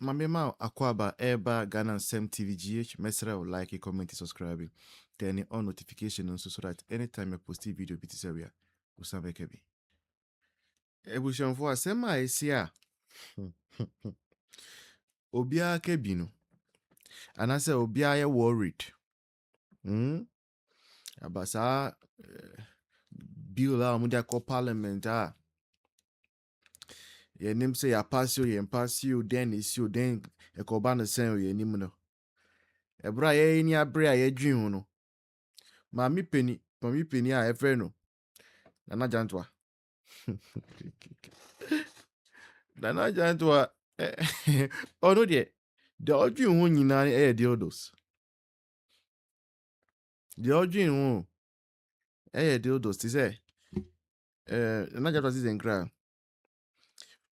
Mamema akwaba eba Ghana Sem TVGH. Mesra will like, comment, subscribe. Turn on notification so that anytime I post a video, bit is area. Usabe kebi. Ebushon for asema esia. Obia kebino. And I say obia ye worried. Abasa bill la mudia ko parliament ye nim say ya pass you then is you then e ko ba no sen ye nim no. Ebra ye ni abre ye dwen hu no. Mami peni a efre no. Nana Jantuah. Nana Jantuah. Oh no de. The odwin hu nyina e dildos. The odwin hu e dildos ti say Nana Jantuah is enkra.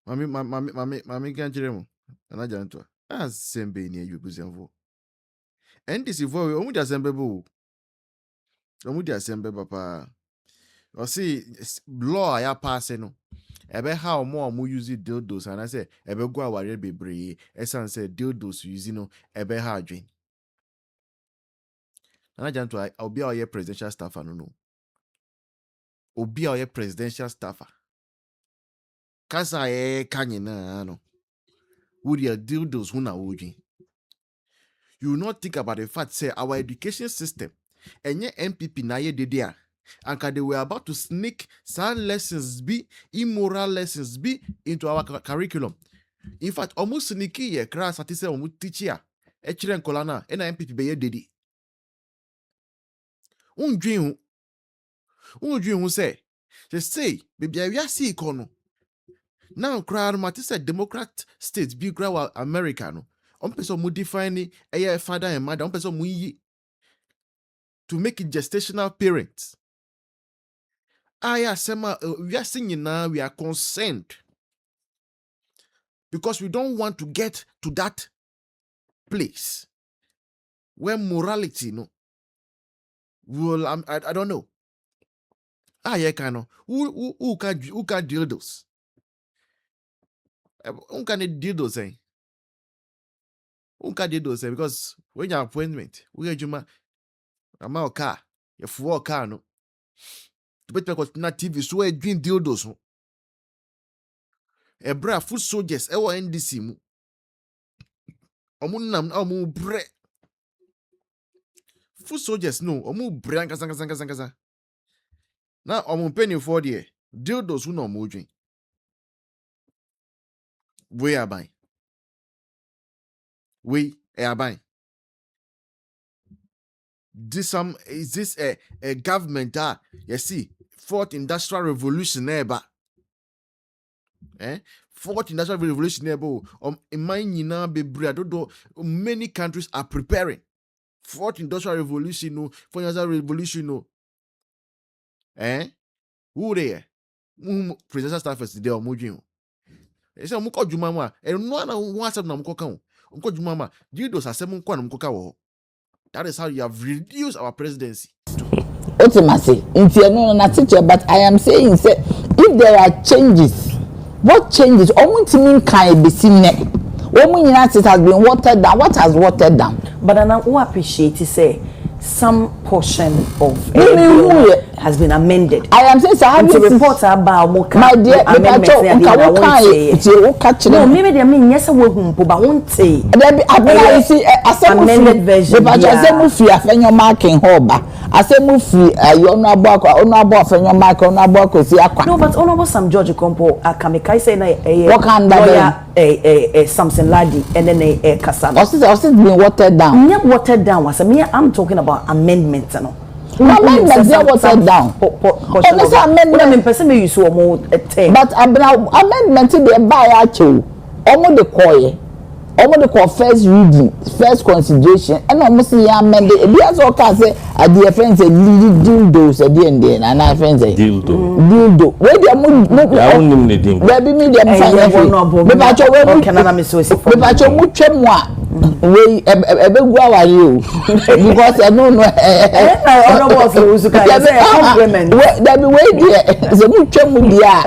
Mami ganjire mu. Nana Jantuah. Sembe ni you buzenvo. And this is for omu dia sembe bu. Omu dia sembe papa. O see law ya pass no. Ebe how more use dildos and I say ebe go aware bebre. Esan say dildos use no ebe ha adwen. Nana Jantuah obi a ye presidential staffer no. Obi a ye presidential staffer. Kasa kanyina no. Would your dildos huna odwen. You will not think about the fact say our education system enye MPP na ye dedea and they were about to sneak some lessons be immoral lessons be into our curriculum. In fact, almost sneaky ye class at say almost teacher echire nkola na na MPP be ye dedi. Undwin hu say baby we see ikono. Now crowd matter say Democrat states be grow America no. On person mu define a father and mother, on person mu yi to make it gestational parents. Sema we are singing now, we are concerned because we don't want to get to that place where morality will I don't know. Who can deal those? Who can deal those? Unka did those because when your appointment, we had you a car, your 4 car no. But because not TV so a green dildos. A bra foot soldiers, ever NDC mu. Omunam omu bre. Foot soldiers no, omu bre kasa. Now omu penny for the dildos who no mujin. We are buying. We are buying. Is this a government you see, 4th industrial revolution neighbor. Fourth industrial revolution neighbor. Many countries are preparing. 4th industrial revolution no, 4th industrial revolution no. Who there? Presidential staffers today or mujin. They say muko jumama. No na WhatsApp na muko kan. Muko jumama. Dildos asem kwa na muko ka wo. That is how you have reduced our presidency. Ultimately, no teacher, but I am saying say if there are changes, what changes? Mean can be seen there. United has been watered down. What has watered down? But I who appreciate to say some portion of has been amended. I am saying so. I have reports about my dear amendments. No, maybe they mean yes, we but won't say. I see amended version. But I say move free. I find your marking hoba. I say move free. You no about your mark. No, but honorable Sam George Kompo. Kamikai say na what kind of something ladi and then a Kasam. Also been watered down. Not watered down. Was me. I'm talking about amendments, no. Amendments are watered down. Amendment person may use more but amendment they buy actually. Almost the core. Almost the core first reading, first consideration, and almost the amended. It is all can say at the offense a dildos at the end, and I friends a dildo. Where the moon, baby medium. But we ebe gwa wa you because I no honorable for usuka compliment that be way there so mu twem dia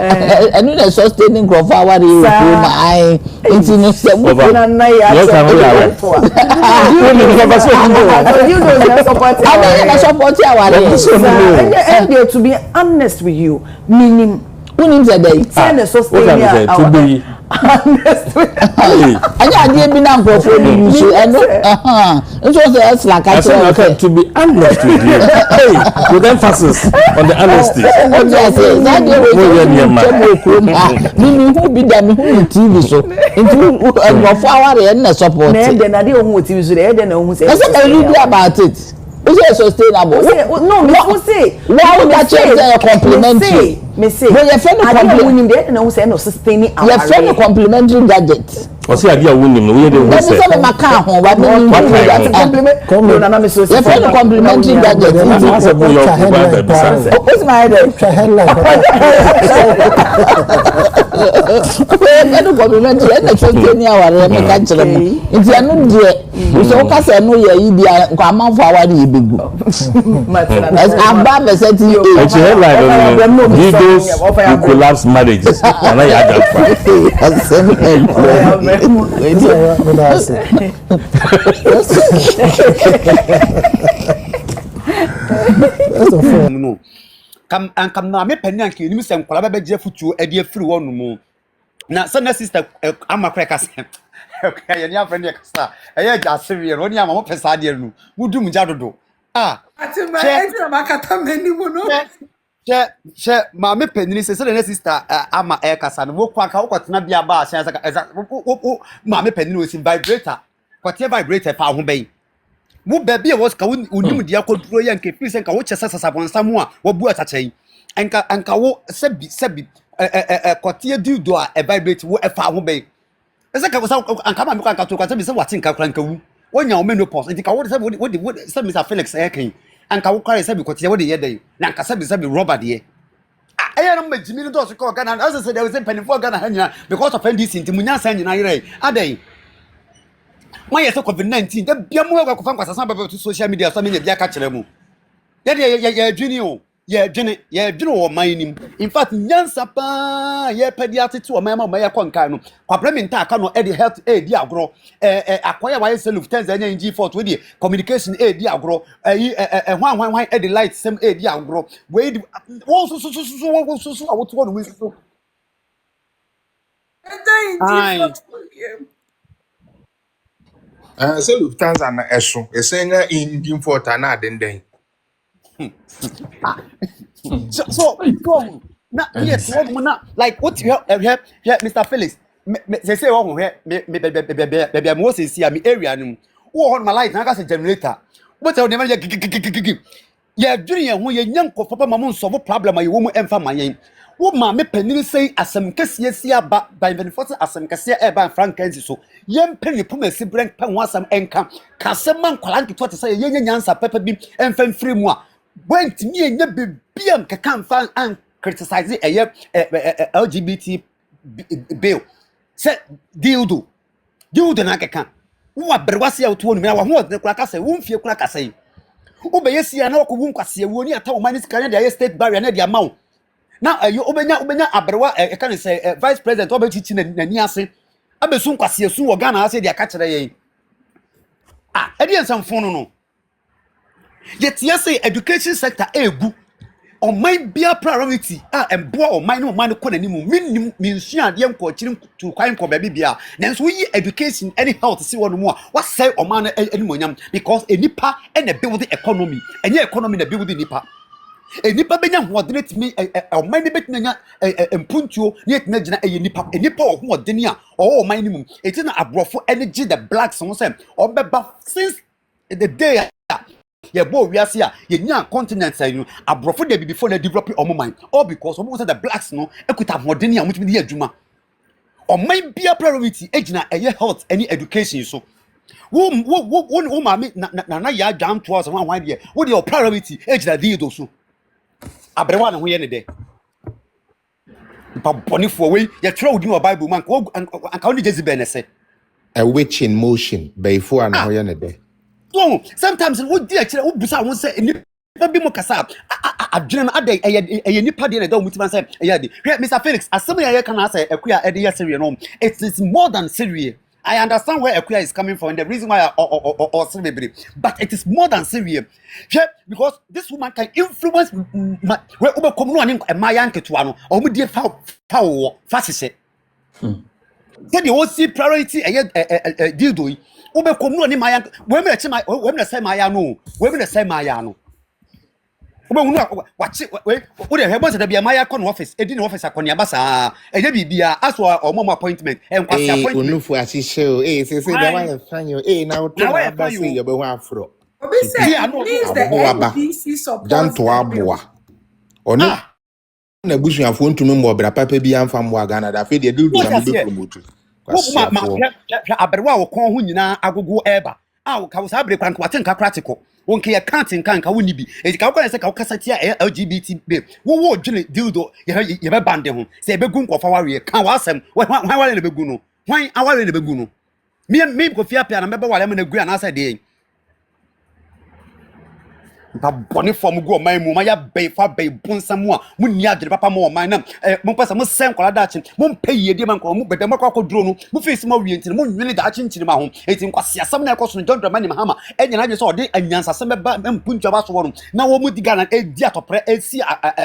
enu na sustaining crop our you my it's in the Nana Yaa Jantuah you know the support and to be honest with you meaning unim say dey say sustain to be honest with anya dey bi na crop you so it was just like I said to be honest with you with emphasis on the honesty that me who be there me who TV so into of our na support na dey who TV so dey na who say about it. Is it sustainable? No, me say. Why would that change your complimentary? Me say. But your friend complimentary. No, say no sustaining. Your friend complimentary gadget. O say idea winning no we dey who say. Let me make car hon wa me compliment. No, na me so. Your friend complimentary gadget. That's a boy of Bible beside. What's my head? Headline. Complimentary and sustaining our make can tell me. If you no dey, so ka say no ye yi dia kwa amanfo awari ebegu. As abba say ti you. It's a headline no. These you collapse marriages. Nana Yaa Jantuah. No. Come na me penyan ke nim sem kola be je futuo e de afiri wonu mu na sana sister amakra ka sem ya ni afre ne kasa e ya ja serie no ni ama mo pesa de nu mudum ja dodo ati ma eti ma kata mani mu no she ma me penini se na sister ama e kasa no wo kwa ka wo kwatena bia ba asen asa ma me penini wo si vibrator kwatie vibrator pa ho ben wo baby was ka unim dia koduro ya nke fise nka wo chesa sasabonsa mu a wo bu atachen enka wo sebi kwatie dudo a vibrate wo e fa ho ben ese ka anka ma me kwa to kwatie bi se wati nka kra nka wu wonya wo menopause nti ka wo se Mr Felix kan anka wo kware sebi kwatie wo de ye dey na anka sebi rubber de eye no magimi no do so ka Ghana as say there was penifo Ghana hanya because of NDC nti munya san nyina yere adai why you say COVID-19 the biamu ga ko fan kwasasa ba to social media so me bia ka kire mu ye dwini o ye dwini o man nim in fact nyansa pa ye pedi atete o man ma ye konkan no kwabra aka no e health aid di agro akoya wa self tense anya G4 we di communication aid di agro hwan e di light sem aid di agro we di won so awoto no we so so Lufthansa na eso esenya Indian Fort na denden so na yes what na like what you have Mr Felix say what me mo say see me area no wo hon my light na ka say generator what tell them ya dwene ye ho ye nyanko papa ma mo nso problem ayi wo mu emfa mayen wo ma me panini say asem kese si aba by benefit asem kese e ba frankansi so yem peni puma si bren pa ho asem enka kasem man kwala nketo te say ye nyansa papa bi emfa mfiri mu a went me enya bebiam ka kan fan an criticize LGBT bill say dildo na ka wo abrewase ya to onu me na wo ho kula ka say wo mfie kula ka say ubeyesia na okwu nkwase ewu ni ata omani skanya dia state barrier na dia mawo na obenya abrewa can say vice president obechichi na ni ase abesu nkwase esu wo Ghana ase dia ka kire yen edi ensamfo no yet say education sector egu oman bia priority embo oman no man ko nanimu minnim minsua de enko kiri to kwan ko ba bia nanso yi education any health si wono mu a wasai oman no animonyam because enipa and build the economy enye economy na build nipa enipa benya hoodene timi oman ne betnya empuntuo ne etna gina enipa hoodene a oman ni mu eti na abrofo energy the blacks on say obeba since the day ye bo wiase a ye nya continent say no abrofo de before na develop omo mind all because omo say the blacks no ekuta hoodene a mutimi de adwuma oman bia priority egina eye health any education so wo mama Nana Yaa Jantuah so wan de wo de priority egina de do so abrewa na ho ye ne de pa bonifo we ye tro odi no Bible man anka oni Jezebel ne se a witch in motion before and how you day. Oh, sometimes we do actually we busa won say ni bi mo kasa adwene no ade eye nipa de na da mutima say eye Mr. Felix asem ya can say Akua e de serious no it is more than serious. I understand where Akua is coming from and the reason why or but it is more than serious. Because this woman can influence where ube come no ani emaya nketua no o mu die fa sese. Say the OC priority deal do ube come no ani maya we me say maya no we me say maya no ube unu wachi we the hebon say da bia maya kon office edi no office akoni abasa eje bibia aso omo appointment enkwasi appointment Unufu asise o say da wa ye fan yo na wo to na ba say ye be ho afro Obi say please the NDC support Jantuah aboa ono na busuafo ntumi mbo bra papa bi amfa mbo aga na da fe de do na be promote ma aberwa wo kon ho nyina agogo eba ka wo sa abre kwan kwa tenka practical wonke ye kantin kanka woni bi e ka wo say ka wo kasa tia LGBT be wo dwene dildo ye be bande ho say be gu nkofa ware kan wa asem hwan ware na be gu no hwan aware na be gu no me ko fia pia na me be ware me na gu ana say de ba boni form go man mu ma ya be fa be bunsam a mu ni agire papa mo man na mo pesa mo sen kola da chin mo pay yede man ko mo bebe makwa duro no mo face mo wi ntin mo nwene da chin chin ma ho enti kwase asam na ekoso John Dramani Mahama enya na je so ode anyansa sem ba mpuntua ba so wo no na wo mu diga na di atopre esi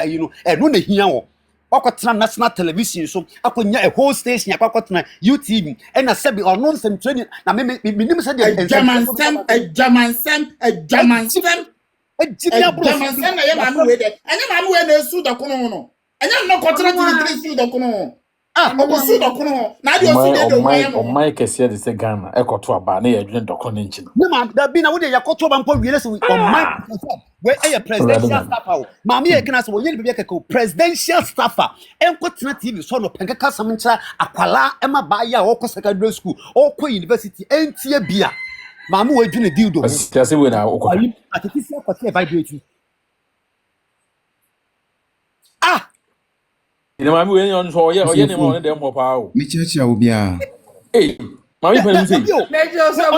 you know no na hia wo akotena national television so akonya a whole station akotena YouTube and a sebi or nonsense training na me nim say the German sem na ye mamu we de anya mamu we na su da kono no anya no kontra ti su da kono o su da kono na de o su de do o mai kese de se Ghana ekoto aba na ye dwen doko ne nchi no ma da bi na wo de yakoto ba mpo wiele so o man we a presidential staffer ma me e kana so wo yele bi keke presidential staffer enkotena TV so no penkaka sam ntra akwala ema ba ya o ko secondary school o ko university entie bia Mamu we dwene deal do. Kasi we na okwa. Atitisi akwati vibrate. Ina mami we nyon so oye ne mo ne dem popa o. Me cheche obi a. Mami pẹ̀lú sí. Mejo so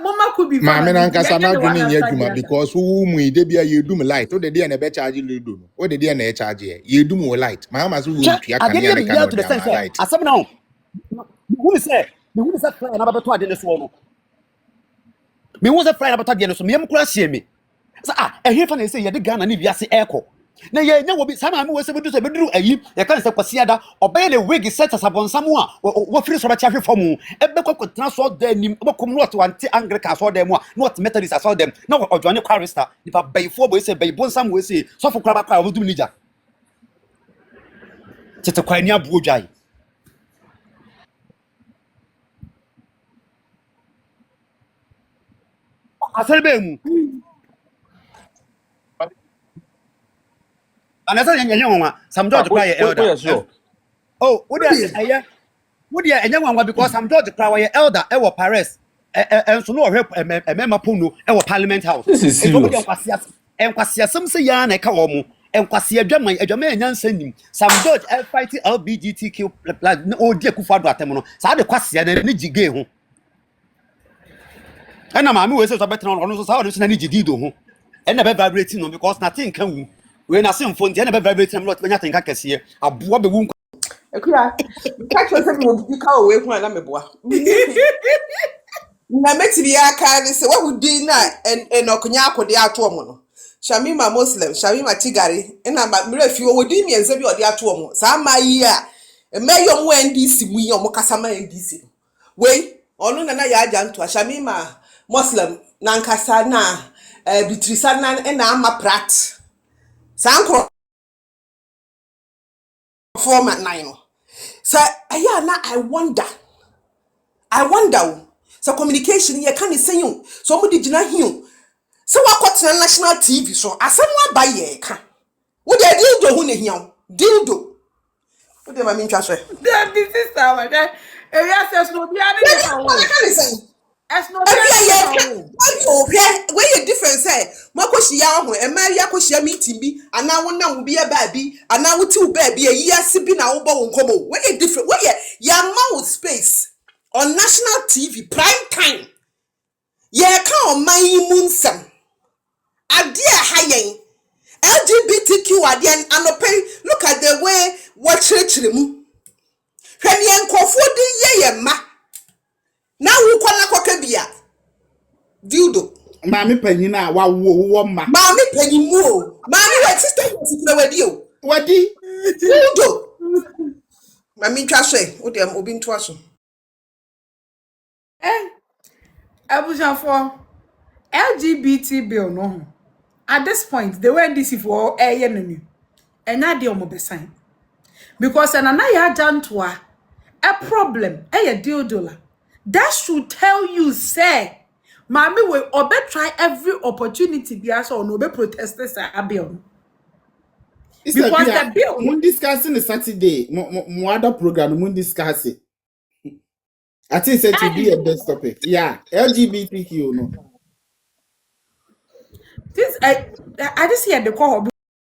mama could be. Mama na nkasa na dwene nye adwuma because wo mu ide bia ye dum light o de de na be charge ludo no. O de de na e charge ye dum wo light. Mama so wo tua kan ya na kan light. Asem na who say fly na ba beto ade ne so no. Me was a friend about the so me kura sie me say here fa na say ye de Ghana na biase eko na ye nya wo bi sama me we say bedu ayi ye kan say kwase ada obey le wig set asabonsam a wo firi so ba chafe fam e be kwakotena so da nim wo kom no to anti Anglican so da mu a no to Methodist so dem na odwane quarista ni fa bayfo bo say baybonsam we say so fo kura ba kra wo dum nija tete kwani abu odwai aselbem anasa nyanyanwa Sam George cry elder oh wo dia enyanwa because Sam George cry elder e wo Paris enso no ohwe emema pono e wo Parliament House enkwase asem se ya na ka wo mu enkwase adwaman enyansa nim Sam George fight LGBTQ o dia kufado atem no sa de kwase na ni jige ho ena ma me we say so better on so sa na ni jidi do ho ena be vibrating no because nothing can wu we na sim phone ena be vibrating lot benya tin ka kese aboa be wu Ekura catch yourself mo ka o we hu na meboa na meti ya ka ni se wa hudi na enokonya akode ato mo no Shamima Muslim Shamima Tigari ena ma mire fi wo di miense bi ode ato mo sa ma yi a emeyo mo NDC mu yi o mo kasa ma NDC we onu Nana Yaa Jantuah Shamima Muslim nankasa na bitrisa na na ama prat sankro format 9 so aya na I wonder so communication ye kan say you so mo digina hiu so wakotena national TV so asem wa ba ye ka wo de dildo hu ne hiu dildo wo de ma mi ntwa so The sister wa dey area says no be ani dey kan wo as no where you difference say makoshia ho e ma ya koshia meeting bi ana wo na wo bi e ba bi ana wo ti wo ba bi e yi ase bi na wo bo wo nkomo where you different where ya ma wo space on national TV prime time. Yeah, come my munsam. Adia hayen. LGBTQ adian anope. Look at the way what church remu. When you uncofo di ye ma. Now who kwana kwakebia. Dildo. Mami penyina wa wo ma. Mami penyimu. Mami wa sister you wedi o. Wadi. Dildo. Mami twaswe. Odi am obi ntwaso. Abuja for LGBT bill no. At this point, they were this for a enemy. And now they are sign. Because Eei Nana Yaa Jantuah, a problem, a deal dollar. That should tell you, say, Mommy will obe try every opportunity be as or no be protesters a bill. Because the bill mun discussing the Saturday, mo other program mun discuss it. I think it to be a best topic. Yeah, LGBTQ no. This I just hear the call